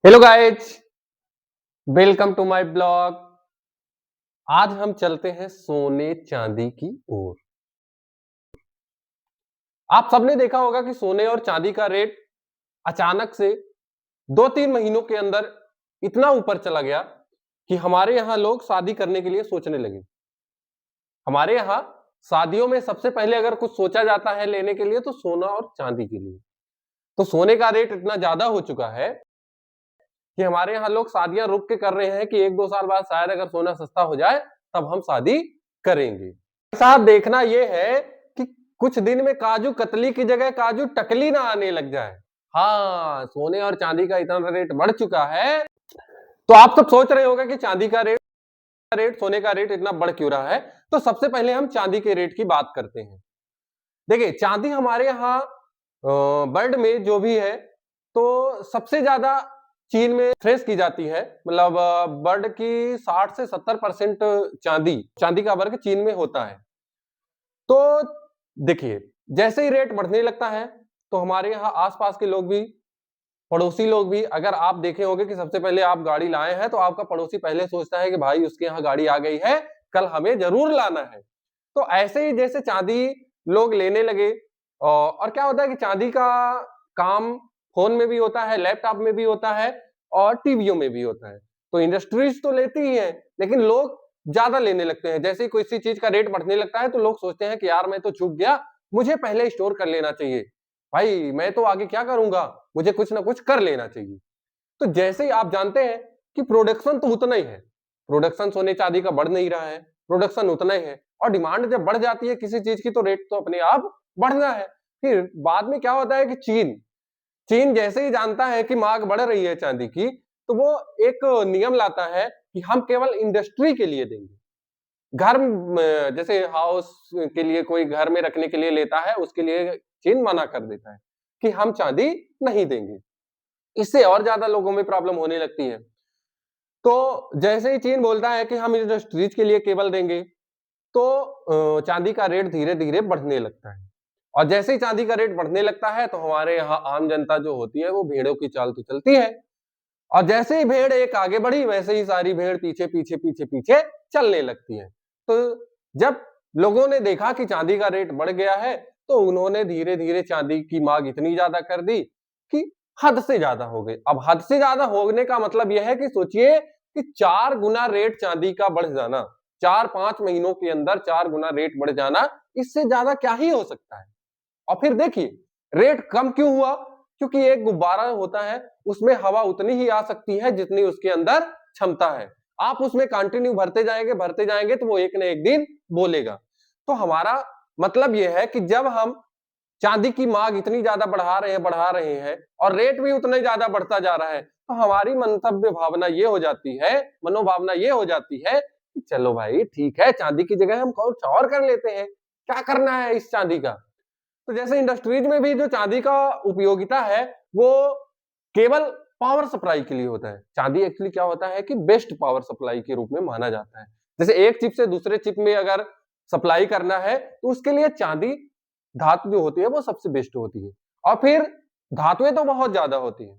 Hello guys, welcome to my blog. आज हम चलते हैं सोने चांदी की ओर। आप सबने देखा होगा कि सोने और चांदी का रेट अचानक से 2-3 महीनों के अंदर इतना ऊपर चला गया कि हमारे यहाँ लोग शादी करने के लिए सोचने लगे। हमारे यहाँ शादियों में सबसे पहले अगर कुछ सोचा जाता है लेने के लिए तो सोना और चांदी के लिए। तो सोने का रेट इतना ज्यादा हो चुका है कि हमारे यहाँ लोग शादियां रुक के कर रहे हैं कि 1-2 साल बाद शायद अगर सोना सस्ता हो जाए तब हम शादी करेंगे। साथ देखना यह है कि कुछ दिन में काजू कतली की जगह काजू टकली ना आने लग जाए। हाँ, सोने और चांदी का इतना रेट बढ़ चुका है। तो आप सब सोच रहे होगा कि चांदी का रेट सोने का रेट इतना बढ़ क्यों रहा है। तो सबसे पहले हम चांदी के रेट की बात करते हैं। देखिए, चांदी हमारे यहाँ वर्ल्ड में जो भी है तो सबसे ज्यादा चीन में फ्रेश की जाती है। मतलब वर्ल्ड की 60 से 70% चांदी का वर्ग चीन में होता है। तो देखिए, जैसे ही रेट बढ़ने लगता है तो हमारे यहाँ आसपास के लोग भी, पड़ोसी लोग भी, अगर आप देखे होंगे कि सबसे पहले आप गाड़ी लाए हैं तो आपका पड़ोसी पहले सोचता है कि भाई उसके यहाँ गाड़ी आ गई है, कल हमें जरूर लाना है। तो ऐसे ही जैसे चांदी लोग लेने लगे और क्या होता है कि चांदी का काम फोन में भी होता है, लैपटॉप में भी होता है और टीवियों में भी होता है। तो इंडस्ट्रीज तो लेती ही है, लेकिन लोग ज्यादा लेने लगते हैं। जैसे ही कोई सी चीज का रेट बढ़ने लगता है तो लोग सोचते हैं कि यार मैं तो चूक गया, मुझे पहले स्टोर कर लेना चाहिए। भाई मैं तो आगे क्या करूंगा, मुझे कुछ ना कुछ कर लेना चाहिए। तो जैसे ही आप जानते हैं कि प्रोडक्शन तो उतना ही है, प्रोडक्शन सोने चांदी का बढ़ नहीं रहा है, प्रोडक्शन उतना ही है और डिमांड जब बढ़ जाती है किसी चीज की तो रेट तो अपने आप बढ़ना है। फिर बाद में क्या होता है कि चीन चीन जैसे ही जानता है कि मांग बढ़ रही है चांदी की तो वो एक नियम लाता है कि हम केवल इंडस्ट्री के लिए देंगे। घर जैसे हाउस के लिए कोई घर में रखने के लिए लेता है उसके लिए चीन मना कर देता है कि हम चांदी नहीं देंगे। इससे और ज्यादा लोगों में प्रॉब्लम होने लगती है। तो जैसे ही चीन बोलता है कि हम इंडस्ट्रीज के लिए केबल देंगे तो चांदी का रेट धीरे धीरे बढ़ने लगता है। और जैसे ही चांदी का रेट बढ़ने लगता है तो हमारे यहाँ आम जनता जो होती है वो भेड़ों की चाल तो चलती है। और जैसे ही भेड़ एक आगे बढ़ी वैसे ही सारी भेड़ पीछे पीछे पीछे पीछे चलने लगती है। तो जब लोगों ने देखा कि चांदी का रेट बढ़ गया है तो उन्होंने धीरे धीरे चांदी की मांग इतनी ज्यादा कर दी कि हद से ज्यादा हो गई। अब हद से ज्यादा होने का मतलब यह है कि सोचिए कि 4 गुना रेट चांदी का बढ़ जाना, 4-5 महीनों के अंदर 4 गुना रेट बढ़ जाना, इससे ज्यादा क्या ही हो सकता है। और फिर देखिए, रेट कम क्यों हुआ? क्योंकि एक गुब्बारा होता है, उसमें हवा उतनी ही आ सकती है जितनी उसके अंदर क्षमता है। आप उसमें कंटिन्यू भरते जाएंगे तो वो एक न एक दिन बोलेगा। तो हमारा मतलब यह है कि जब हम चांदी की मांग इतनी ज्यादा बढ़ा रहे हैं और रेट भी उतना ही ज्यादा बढ़ता जा रहा है, तो हमारी मंतव्य भावना ये हो जाती है, मनोभावना ये हो जाती है कि चलो भाई ठीक है, चांदी की जगह हम कुछ और कर लेते हैं, क्या करना है इस चांदी का। तो जैसे इंडस्ट्रीज में भी जो चांदी का उपयोगिता है वो केवल पावर सप्लाई के लिए होता है। चांदी एक्चुअली क्या होता है कि बेस्ट पावर सप्लाई के रूप में माना जाता है। जैसे एक चिप से दूसरे चिप में अगर सप्लाई करना है तो उसके लिए चांदी धातु जो होती है वो सबसे बेस्ट होती है। और फिर धातुएं तो बहुत ज्यादा होती है।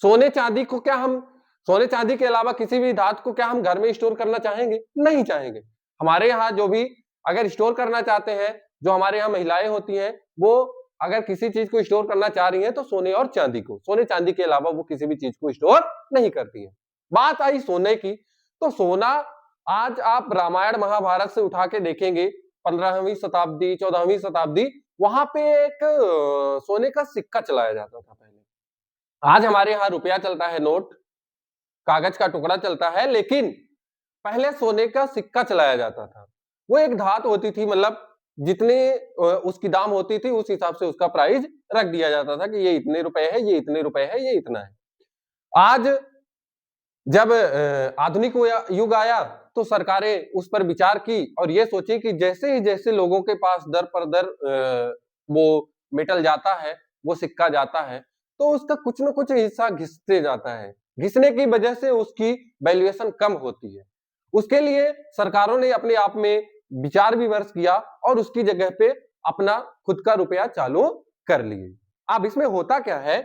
सोने चांदी को क्या हम सोने चांदी के अलावा किसी भी धातु को क्या हम घर में स्टोर करना चाहेंगे? नहीं चाहेंगे। हमारे यहाँ जो भी अगर स्टोर करना चाहते हैं, जो हमारे यहाँ महिलाएं होती हैं, वो अगर किसी चीज को स्टोर करना चाह रही हैं तो सोने और चांदी को, सोने चांदी के अलावा वो किसी भी चीज को स्टोर नहीं करती है। बात आई सोने की, तो सोना आज आप रामायण महाभारत से उठा के देखेंगे, 15वीं शताब्दी 14वीं शताब्दी, वहां पे एक सोने का सिक्का चलाया जाता था पहले। आज हमारे यहाँ रुपया चलता है, नोट, कागज का टुकड़ा चलता है, लेकिन पहले सोने का सिक्का चलाया जाता था। वो एक धातु होती थी, मतलब जितने उसकी दाम होती थी उस हिसाब से उसका प्राइस रख दिया जाता था कि ये इतने रुपए है, ये इतने रुपए है, ये इतना है। आज जब आधुनिक युग आया तो सरकारें उस पर विचार की और ये सोची कि जैसे ही जैसे लोगों के पास दर पर दर वो मेटल जाता है, वो सिक्का जाता है, तो उसका कुछ न कुछ हिस्सा घिसते जाता है। घिसने की वजह से उसकी वैल्यूएशन कम होती है। उसके लिए सरकारों ने अपने आप में विचार विमर्श किया और उसकी जगह पे अपना खुद का रुपया चालू कर लिए। अब इसमें होता क्या है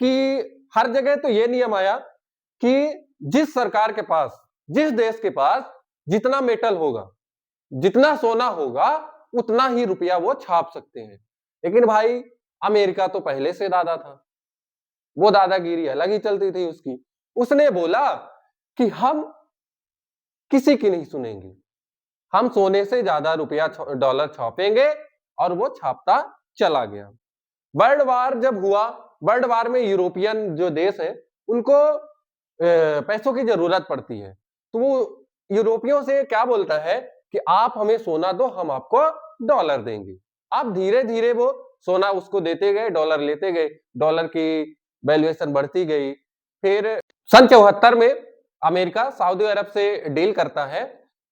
कि हर जगह तो ये नियम आया कि जिस सरकार के पास, जिस देश के पास जितना मेटल होगा, जितना सोना होगा, उतना ही रुपया वो छाप सकते हैं। लेकिन भाई अमेरिका तो पहले से दादा था, वो दादागिरी अलग ही चलती थी उसकी। उसने बोला कि हम किसी की नहीं सुनेंगे, हम सोने से ज्यादा रुपया डॉलर छापेंगे, और वो छापता चला गया। वर्ल्ड वार जब हुआ, वर्ल्ड वार में यूरोपियन जो देश है उनको पैसों की जरूरत पड़ती है, तो वो यूरोपियों से क्या बोलता है कि आप हमें सोना दो, हम आपको डॉलर देंगे। अब धीरे धीरे वो सोना उसको देते गए, डॉलर लेते गए, डॉलर की वैल्यूएशन बढ़ती गई। फिर सन 74 में अमेरिका सऊदी अरब से डील करता है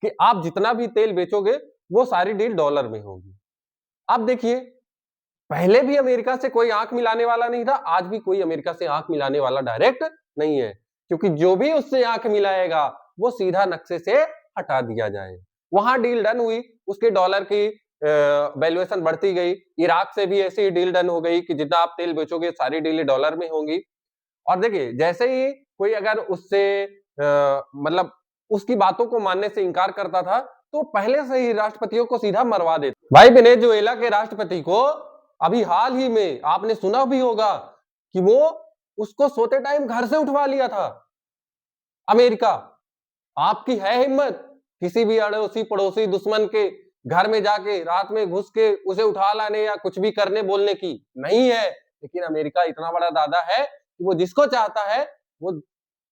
कि आप जितना भी तेल बेचोगे वो सारी डील डॉलर में होगी। अब देखिए, पहले भी अमेरिका से कोई आंख मिलाने वाला नहीं था, आज भी कोई अमेरिका से आंख मिलाने वाला डायरेक्ट नहीं है, क्योंकि जो भी उससे आंख मिलाएगा वो सीधा नक्शे से हटा दिया जाए। वहां डील डन हुई, उसके डॉलर की वैल्यूएशन बढ़ती गई। इराक से भी ऐसी डील डन हो गई कि जितना आप तेल बेचोगे सारी डीलें डॉलर में होंगी। और देखिए, जैसे ही कोई अगर उससे मतलब उसकी बातों को मानने से इनकार करता था, तो पहले से ही राष्ट्रपतियों को सीधा मरवा देते। भाई वेनेजुएला के राष्ट्रपति को अभी हाल ही में आपने सुना भी होगा कि वो उसको सोते टाइम घर से उठवा लिया था अमेरिका। आपकी है हिम्मत किसी भी अड़ोसी पड़ोसी दुश्मन के घर में जाके रात में घुस के उसे उठा लाने या कुछ भी करने बोलने की? नहीं है। लेकिन अमेरिका इतना बड़ा दादा है कि वो जिसको चाहता है वो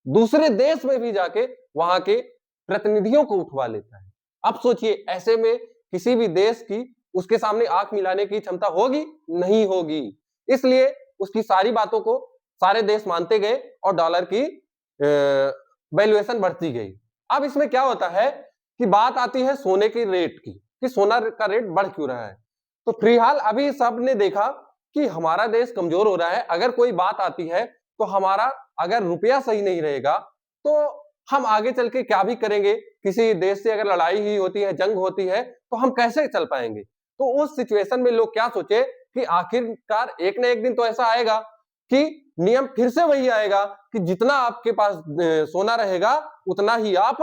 दूसरे देश में भी जाके वहां के प्रतिनिधियों को उठवा लेता है। अब सोचिए, ऐसे में किसी भी देश की उसके सामने आंख मिलाने की क्षमता होगी? नहीं होगी। इसलिए उसकी सारी बातों को सारे देश मानते गए और डॉलर की वैल्यूएशन बढ़ती गई। अब इसमें क्या होता है कि बात आती है सोने की रेट की, कि सोना का रेट बढ़ क्यों रहा है। तो फिलहाल अभी सबने देखा कि हमारा देश कमजोर हो रहा है। अगर कोई बात आती है तो हमारा अगर रुपया सही नहीं रहेगा तो हम आगे चल के क्या भी करेंगे। किसी देश से अगर लड़ाई ही होती है, जंग होती है, तो हम कैसे चल पाएंगे। तो उस सिचुएशन में लोग क्या सोचे कि आखिरकार एक ना एक दिन तो ऐसा आएगा कि नियम फिर से वही आएगा कि जितना आपके पास सोना रहेगा उतना ही आप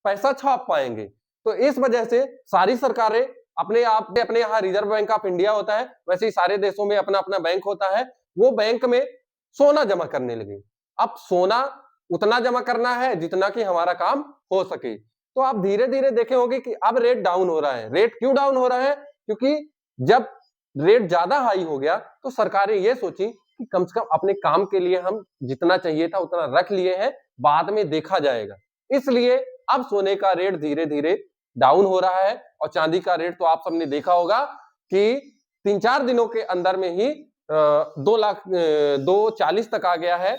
पैसा छाप पाएंगे। तो इस वजह से सारी सरकारें अपने आप में, अपने यहाँ रिजर्व बैंक ऑफ इंडिया होता है, वैसे ही सारे देशों में अपना अपना बैंक होता है, वो बैंक में सोना जमा करने लगे। अब सोना उतना जमा करना है जितना कि हमारा काम हो सके। तो आप धीरे धीरे देखे होंगे कि अब रेट डाउन हो रहा है। रेट क्यों डाउन हो रहा है? क्योंकि जब रेट ज्यादा हाई हो गया तो सरकारें ये सोची कि कम से कम अपने काम के लिए हम जितना चाहिए था उतना रख लिए हैं, बाद में देखा जाएगा। इसलिए अब सोने का रेट धीरे धीरे डाउन हो रहा है। और चांदी का रेट तो आप सबने देखा होगा कि 3-4 दिनों के अंदर में ही 2,40 तक आ गया है,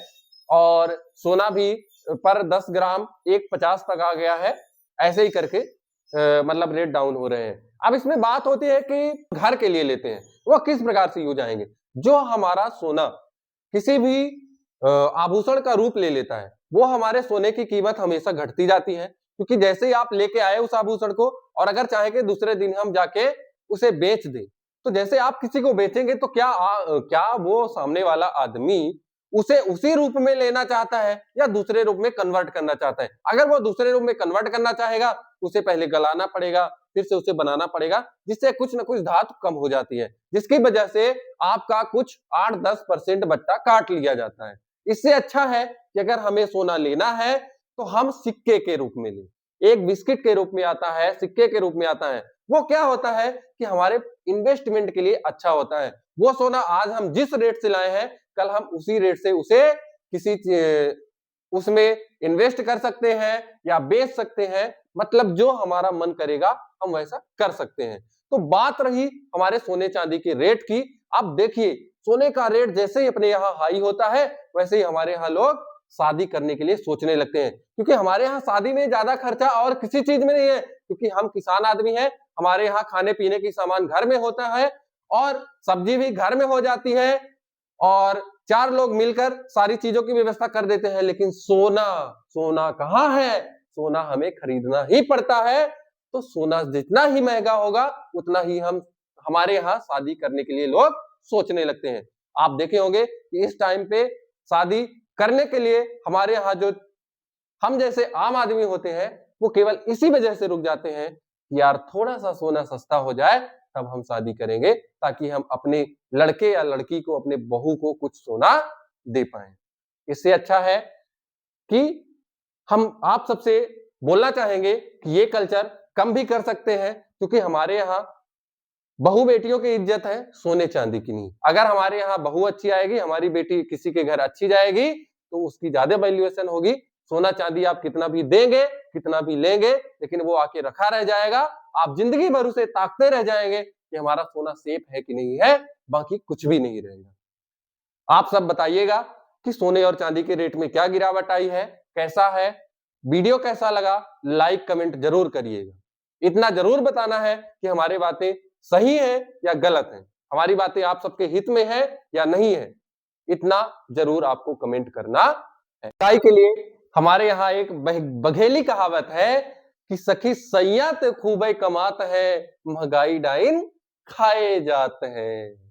और सोना भी पर 10 ग्राम 1,50 तक आ गया है। ऐसे ही करके मतलब रेट डाउन हो रहे हैं। अब इसमें बात होती है कि घर के लिए लेते हैं, वो किस प्रकार से यूज आएंगे। जो हमारा सोना किसी भी आभूषण का रूप ले लेता है, वो हमारे सोने की कीमत हमेशा घटती जाती है, क्योंकि जैसे ही आप लेके आए उस आभूषण को, और अगर चाहे कि दूसरे दिन हम जाके उसे बेच दें, तो जैसे आप किसी को बेचेंगे तो क्या वो सामने वाला आदमी उसे उसी रूप में लेना चाहता है या दूसरे रूप में कन्वर्ट करना चाहता है। अगर वो दूसरे रूप में कन्वर्ट करना चाहेगा, उसे पहले गलाना पड़ेगा, फिर से उसे बनाना पड़ेगा, जिससे कुछ ना कुछ धातु कम हो जाती है, जिसकी वजह से आपका कुछ 8-10% बट्टा काट लिया जाता है। इससे अच्छा है कि अगर हमें सोना लेना है तो हम सिक्के के रूप में लें। एक बिस्किट के रूप में आता है, सिक्के के रूप में आता है। वो क्या होता है कि हमारे इन्वेस्टमेंट के लिए अच्छा होता है। वो सोना आज हम जिस रेट से लाए हैं, कल हम उसी रेट से उसे किसी उसमें इन्वेस्ट कर सकते हैं या बेच सकते हैं। मतलब जो हमारा मन करेगा हम वैसा कर सकते हैं। तो बात रही हमारे सोने चांदी के रेट की। अब देखिए, सोने का रेट जैसे ही अपने यहाँ हाई होता है, वैसे ही हमारे यहाँ लोग शादी करने के लिए सोचने लगते हैं, क्योंकि हमारे यहाँ शादी में ज्यादा खर्चा और किसी चीज में नहीं है, क्योंकि हम किसान आदमी हैं। हमारे यहाँ खाने पीने की सामान घर में होता है और सब्जी भी घर में हो जाती है, और 4 लोग मिलकर सारी चीजों की व्यवस्था कर देते हैं। लेकिन सोना, सोना कहाँ है? सोना हमें खरीदना ही पड़ता है। तो सोना जितना ही महंगा होगा उतना ही हमारे यहाँ शादी करने के लिए लोग सोचने लगते हैं। आप देखे होंगे कि इस टाइम पे शादी करने के लिए हमारे यहाँ जो हम जैसे आम आदमी होते हैं वो केवल इसी वजह से रुक जाते हैं कि यार थोड़ा सा सोना सस्ता हो जाए तब हम शादी करेंगे, ताकि हम अपने लड़के या लड़की को, अपने बहू को कुछ सोना दे पाए। इससे अच्छा है कि हम आप सबसे बोलना चाहेंगे कि ये कल्चर कम भी कर सकते हैं, क्योंकि हमारे यहाँ बहू बेटियों की इज्जत है, सोने चांदी की नहीं। अगर हमारे यहाँ बहू अच्छी आएगी, हमारी बेटी किसी के घर अच्छी जाएगी, तो उसकी ज्यादा वैल्यूएशन होगी। सोना चांदी आप कितना भी देंगे, कितना भी लेंगे, लेकिन वो आके रखा रह जाएगा। आप जिंदगी भर उसे ताकते रह जाएंगे कि हमारा सोना सेफ है कि नहीं है, बाकी कुछ भी नहीं रहेगा। आप सब बताइएगा कि सोने और चांदी के रेट में क्या गिरावट आई है, कैसा है, वीडियो कैसा लगा, लाइक कमेंट जरूर करिएगा। इतना जरूर बताना है कि हमारी बातें सही है या गलत है, हमारी बातें आप सबके हित में है या नहीं है, इतना जरूर आपको कमेंट करना है। सच्चाई के लिए हमारे यहाँ एक बघेली कहावत है कि सखी सैया ते खूबे कमात है, महंगाई डाइन खाए जाते हैं।